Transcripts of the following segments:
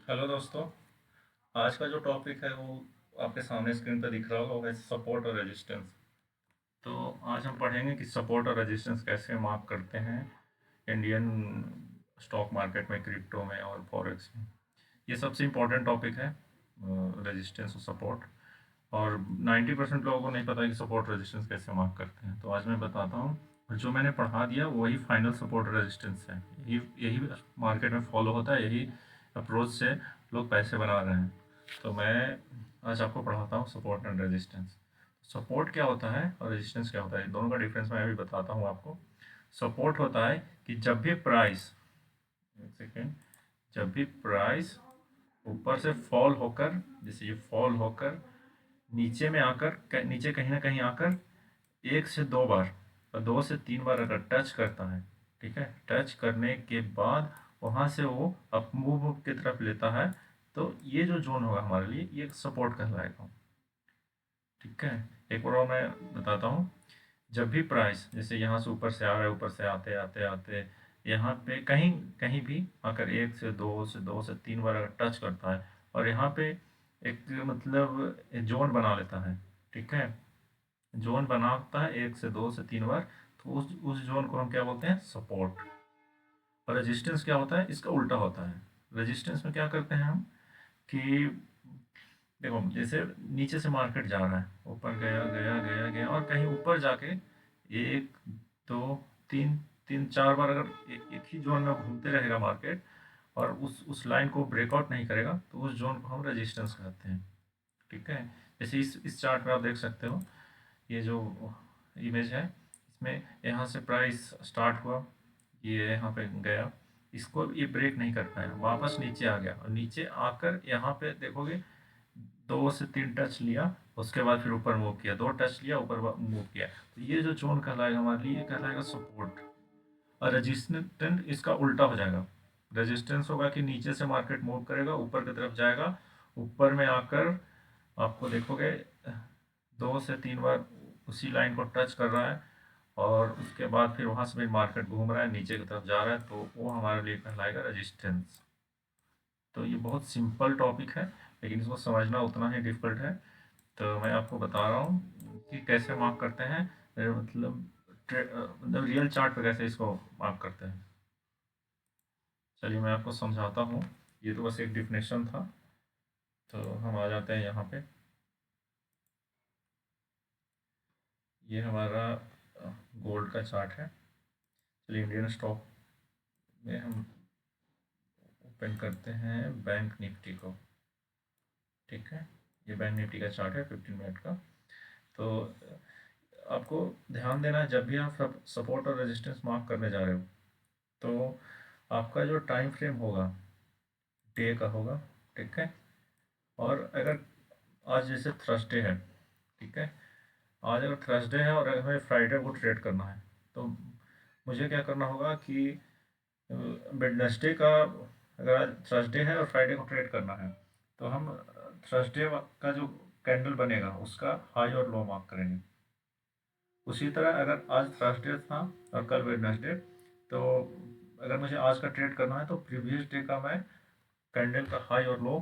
Hello दोस्तों। आज का जो टॉपिक है वो आपके सामने स्क्रीन पर दिख रहा होगा, वो है सपोर्ट और रेजिस्टेंस। तो आज हम पढ़ेंगे कि सपोर्ट और रेजिस्टेंस कैसे मार्क करते हैं इंडियन स्टॉक मार्केट में, क्रिप्टो में और फॉरेक्स में। ये सबसे इम्पोर्टेंट टॉपिक है, रेजिस्टेंस और सपोर्ट। और 90% लोगों को नहीं पता कि सपोर्ट रेजिस्टेंस कैसे मार्क करते हैं, तो आज मैं बताता हूँ। और जो मैंने पढ़ा दिया वही फाइनल सपोर्ट रेजिस्टेंस है। यही यही मार्केट में फॉलो होता है, यही अप्रोच से लोग पैसे बना रहे हैं। तो मैं आज आपको पढ़ाता हूँ सपोर्ट एंड रेजिस्टेंस। सपोर्ट क्या होता है और रेजिस्टेंस क्या होता है, दोनों का डिफरेंस मैं अभी बताता हूँ आपको। सपोर्ट होता है कि जब भी प्राइस, एक सेकेंड, जब भी प्राइस ऊपर से फॉल होकर, जैसे ये फॉल होकर नीचे में आकर नीचे कहीं ना कहीं आकर एक से दो बार और दो से तीन बार अगर टच करता है, ठीक है, टच करने के बाद वहां से वो अप मूव की तरफ लेता है, तो ये जो जोन होगा हमारे लिए ये सपोर्ट कहलाएगा। ठीक है, एक बार और मैं बताता हूँ। जब भी प्राइस जैसे यहाँ से ऊपर से आ रहा है, ऊपर से आते आते आते यहाँ पे कहीं कहीं भी आकर एक से दो से तीन बार अगर टच करता है और यहाँ पे एक मतलब जोन बना लेता है, ठीक है, जोन बनाता है एक से दो से तीन बार, तो उस जोन को हम क्या बोलते हैं, सपोर्ट। और रेजिस्टेंस क्या होता है, इसका उल्टा होता है। रेजिस्टेंस में क्या करते हैं हम कि देखो, जैसे नीचे से मार्केट जा रहा है, ऊपर गया गया गया गया और कहीं ऊपर जाके एक दो तीन तीन चार बार अगर एक ही जोन में घूमते रहेगा मार्केट और उस लाइन को ब्रेकआउट नहीं करेगा, तो उस जोन को हम रेजिस्टेंस कहते हैं। ठीक है, जैसे इस चार्ट में आप देख सकते हो, ये जो इमेज है इसमें यहाँ से प्राइस स्टार्ट हुआ, ये यहाँ पे गया, इसको ये ब्रेक नहीं कर पाया, वापस नीचे आ गया और नीचे आकर यहाँ पे देखोगे दो से तीन टच लिया, उसके बाद फिर ऊपर मूव किया, दो टच लिया ऊपर मूव किया, तो ये जो जोन कहलाएगा हमारे लिए, ये कहलाएगा सपोर्ट। और रेजिस्टेंस इसका उल्टा हो जाएगा। रेजिस्टेंस होगा कि नीचे से मार्केट मूव करेगा, ऊपर की तरफ जाएगा, ऊपर में आकर आपको देखोगे दो से तीन बार उसी लाइन को टच कर रहा है और उसके बाद फिर वहां से भी मार्केट घूम रहा है, नीचे की तरफ जा रहा है, तो वो हमारे लिए कहलाएगा रेजिस्टेंस। तो ये बहुत सिंपल टॉपिक है, लेकिन इसको समझना उतना ही डिफिकल्ट है। तो मैं आपको बता रहा हूँ कि कैसे मार्क करते हैं, मतलब मतलब रियल चार्ट पे कैसे इसको मार्क करते हैं। चलिए मैं आपको समझाता हूँ। ये तो बस एक डिफिनेशन था। तो हम आ जाते हैं यहाँ पे। ये हमारा गोल्ड का चार्ट है। चलिए इंडियन स्टॉक में हम ओपन करते हैं बैंक निफ्टी को। ठीक है, ये बैंक निफ्टी का चार्ट है 15 मिनट का। तो आपको ध्यान देना है, जब भी आप सपोर्ट और रेजिस्टेंस मार्क करने जा रहे हो, तो आपका जो टाइम फ्रेम होगा डे का होगा। ठीक है, और अगर आज जैसे थर्सडे है, ठीक है, आज अगर थर्सडे है और अगर हमें फ्राइडे को ट्रेड करना है, तो मुझे क्या करना होगा कि वेडनेसडे का, अगर आज थर्सडे है और फ्राइडे को ट्रेड करना है, तो हम थर्सडे का जो कैंडल बनेगा उसका हाई और लो मार्क करेंगे। उसी तरह अगर आज थर्सडे था और कल वेडनेसडे, तो अगर मुझे आज का ट्रेड करना है तो प्रीवियस डे का मैं कैंडल का हाई और लो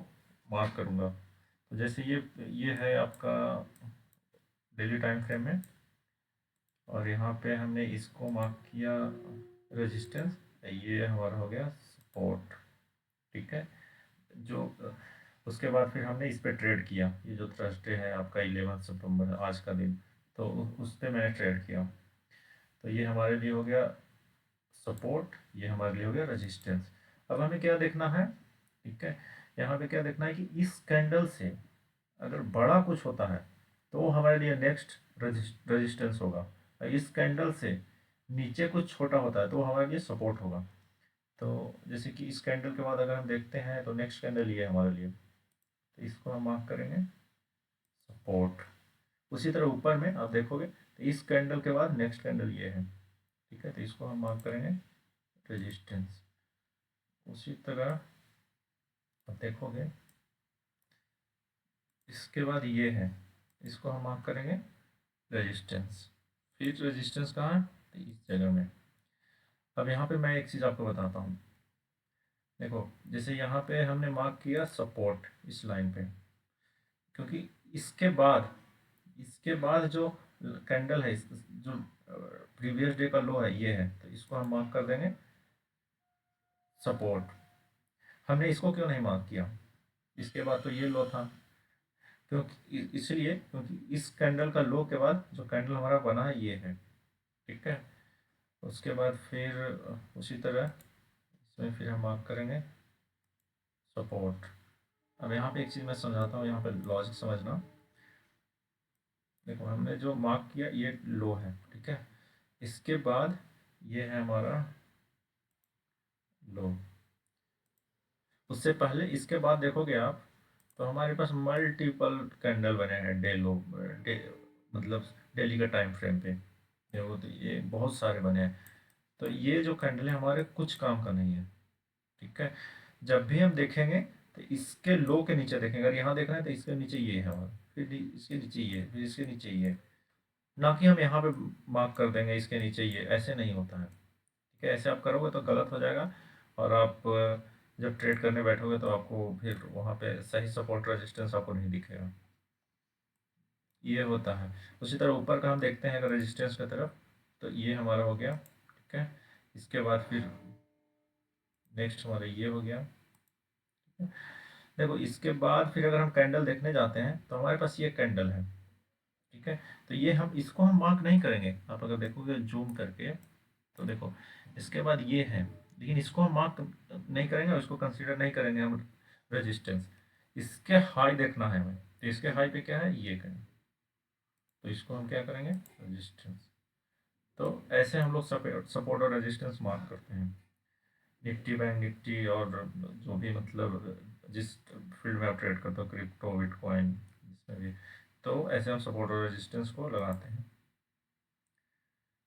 मार्क करूंगा। तो जैसे ये है आपका डेली टाइम फ्रेम में, और यहाँ पे हमने इसको मार्क किया रेजिस्टेंस, ये हमारा हो गया सपोर्ट। ठीक है, जो उसके बाद फिर हमने इस पे ट्रेड किया, ये जो थर्सडे है आपका 11 सितंबर आज का दिन, तो उस पे मैंने ट्रेड किया। तो ये हमारे लिए हो गया सपोर्ट, ये हमारे लिए हो गया रेजिस्टेंस। अब हमें क्या देखना है, ठीक है, यहाँ पे क्या देखना है कि इस कैंडल से अगर बड़ा कुछ होता है तो वो हमारे लिए नेक्स्ट रेजिस्टेंस होगा, और इस कैंडल से नीचे कुछ छोटा होता है तो वो हमारे लिए सपोर्ट होगा। तो जैसे कि इस कैंडल के बाद अगर हम देखते हैं तो नेक्स्ट कैंडल ये है हमारे लिए, तो इसको हम मार्क करेंगे सपोर्ट। उसी तरह ऊपर में आप देखोगे तो इस कैंडल के बाद नेक्स्ट कैंडल ये है, ठीक है, तो इसको हम मार्क करेंगे रेजिस्टेंस। उसी तरह आप देखोगे इसके बाद ये है, इसको हम मार्क करेंगे रेजिस्टेंस। फिर रेजिस्टेंस कहाँ है, तो इस जगह में। अब यहाँ पे मैं एक चीज़ आपको बताता हूँ। देखो जैसे यहाँ पे हमने मार्क किया सपोर्ट इस लाइन पे, क्योंकि इसके बाद जो कैंडल है जो प्रीवियस डे का लो है ये है, तो इसको हम मार्क कर देंगे सपोर्ट। हमने इसको क्यों नहीं मार्क किया, इसके बाद तो ये लो था, क्योंकि इसलिए क्योंकि इस कैंडल का लो के बाद जो कैंडल हमारा बना है ये है, ठीक है। उसके बाद फिर उसी तरह इसमें फिर हम मार्क करेंगे सपोर्ट। अब यहाँ पे एक चीज़ मैं समझाता हूँ, यहाँ पे लॉजिक समझना। देखो हमने जो मार्क किया ये लो है, ठीक है। इसके बाद ये है हमारा लो। उससे पहले इसके बाद देखोगे आप तो हमारे पास मल्टीपल कैंडल बने हैं डे लो, डे मतलब डेली का टाइम फ्रेम पे। देखो तो ये बहुत सारे बने हैं। तो ये जो कैंडल है हमारे कुछ काम का नहीं है, ठीक है। जब भी हम देखेंगे तो इसके लो के नीचे देखेंगे, अगर यहाँ देख रहे हैं तो इसके नीचे ये है हमारा, फिर इसके नीचे ये, फिर इसके नीचे ये। ना कि हम यहाँ पे मार्क कर देंगे इसके नीचे ये, ऐसे नहीं होता है, ठीक है। ऐसे आप करोगे तो गलत हो जाएगा, और आप जब ट्रेड करने बैठोगे तो आपको फिर वहाँ पे सही सपोर्ट रेजिस्टेंस आपको नहीं दिखेगा, ये होता है। उसी तरह ऊपर का हम देखते हैं अगर रेजिस्टेंस की तरफ, तो ये हमारा हो गया, ठीक है। इसके बाद फिर नेक्स्ट हमारा ये हो गया, ठीक है। देखो इसके बाद फिर अगर हम कैंडल देखने जाते हैं तो हमारे पास ये कैंडल है, ठीक है। तो ये हम इसको हम मार्क नहीं करेंगे, आप अगर देखोगे जूम करके तो देखो इसके बाद ये है, लेकिन इसको हम मार्क नहीं करेंगे और इसको कंसीडर नहीं करेंगे हम रेजिस्टेंस। इसके हाई देखना है हमें, तो इसके हाई पे क्या है ये करेंगे, तो इसको हम क्या करेंगे रेजिस्टेंस। तो ऐसे हम लोग सपोर्ट और रेजिस्टेंस मार्क करते हैं निफ्टी बैंक निफ्टी, और जो भी मतलब जिस फील्ड में आप ट्रेड करते हो क्रिप्टो बिटकॉइन जिसमें भी, तो ऐसे हम सपोर्ट और रेजिस्टेंस को लगाते हैं।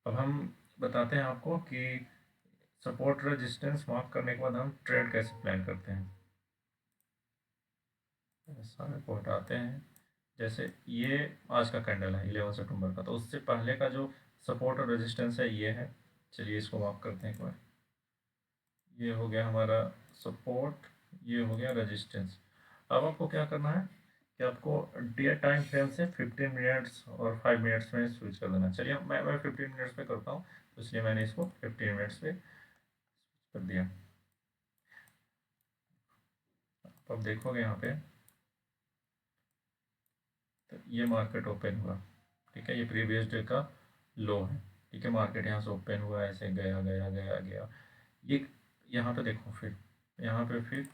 अब हम बताते हैं आपको कि सपोर्ट रेजिस्टेंस मार्क करने के बाद हम ट्रेड कैसे प्लान करते हैं। सारे को हटाते हैं। जैसे ये आज का कैंडल है 11 सितंबर का, तो उससे पहले का जो सपोर्ट और रेजिस्टेंस है ये है। चलिए इसको मार्क करते हैं एक बार। ये हो गया हमारा सपोर्ट, ये हो गया रेजिस्टेंस। अब आपको क्या करना है कि आपको डे टाइम फ्रेम से 15 मिनट्स और 5 मिनट्स में स्विच कर देना। चलिए मैं 15 मिनट्स पे करता हूँ, तो इसलिए मैंने इसको 15 मिनट्स पे कर दिया। अब देखोगे यहाँ पे तो ये मार्केट ओपन हुआ, ठीक है। ये प्रीवियस डे का लो है, ठीक है। मार्केट यहाँ से ओपन हुआ, ऐसे गया गया गया गया। ये यहाँ पे देखो फिर यहाँ पे फिर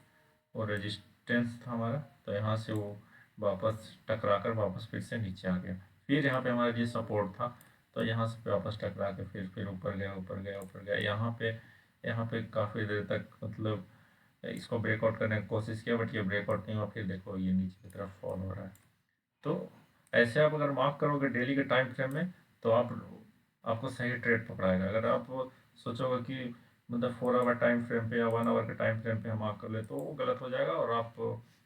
वो रेजिस्टेंस था हमारा, तो यहाँ से वो वापस टकरा कर वापस फिर से नीचे आ गया। फिर यहाँ पे हमारा ये सपोर्ट था, तो यहाँ से वापस टकरा के फिर ऊपर गया ऊपर गया ऊपर गया। यहाँ पे काफ़ी देर तक मतलब इसको ब्रेकआउट करने की कोशिश किया, बट ये ब्रेकआउट नहीं हुआ। फिर देखो ये नीचे की तरफ फॉल हो रहा है। तो ऐसे आप अगर मार्क करोगे डेली के टाइम फ्रेम में, तो आपको सही ट्रेड पकड़ाएगा। अगर आप सोचोगे कि मतलब 4 आवर टाइम फ्रेम पे या 1 आवर के टाइम फ्रेम पे हम मार्क कर ले, तो वो गलत हो जाएगा और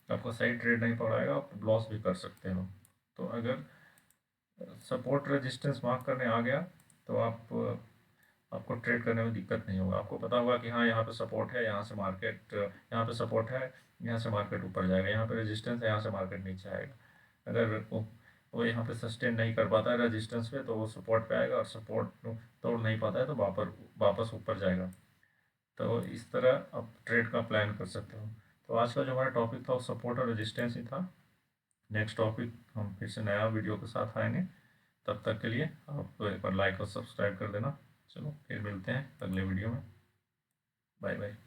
आपको सही ट्रेड नहीं पकड़ाएगा, आप लॉस भी कर सकते हो। तो अगर सपोर्ट रेजिस्टेंस मार्क करने आ गया तो आपको ट्रेड करने में दिक्कत नहीं होगा। आपको पता होगा कि हाँ यहाँ पे सपोर्ट है, यहाँ से मार्केट, यहाँ पे सपोर्ट है, यहाँ से मार्केट ऊपर जाएगा, यहाँ पे रेजिस्टेंस है, यहाँ से मार्केट नीचे आएगा। अगर वो यहाँ पे सस्टेन नहीं कर पाता है रेजिस्टेंस पे, तो वो सपोर्ट पे आएगा, और सपोर्ट तोड़ नहीं पाता है तो वापस ऊपर जाएगा। तो इस तरह आप ट्रेड का प्लान कर सकते हो। तो आज का जो हमारा टॉपिक था वो सपोर्ट और रेजिस्टेंस ही था। नेक्स्ट टॉपिक हम फिर से नया वीडियो के साथ आएंगे। तब तक के लिए आप एक बार लाइक और सब्सक्राइब कर देना। चलो फिर मिलते हैं अगले वीडियो में। Bye bye.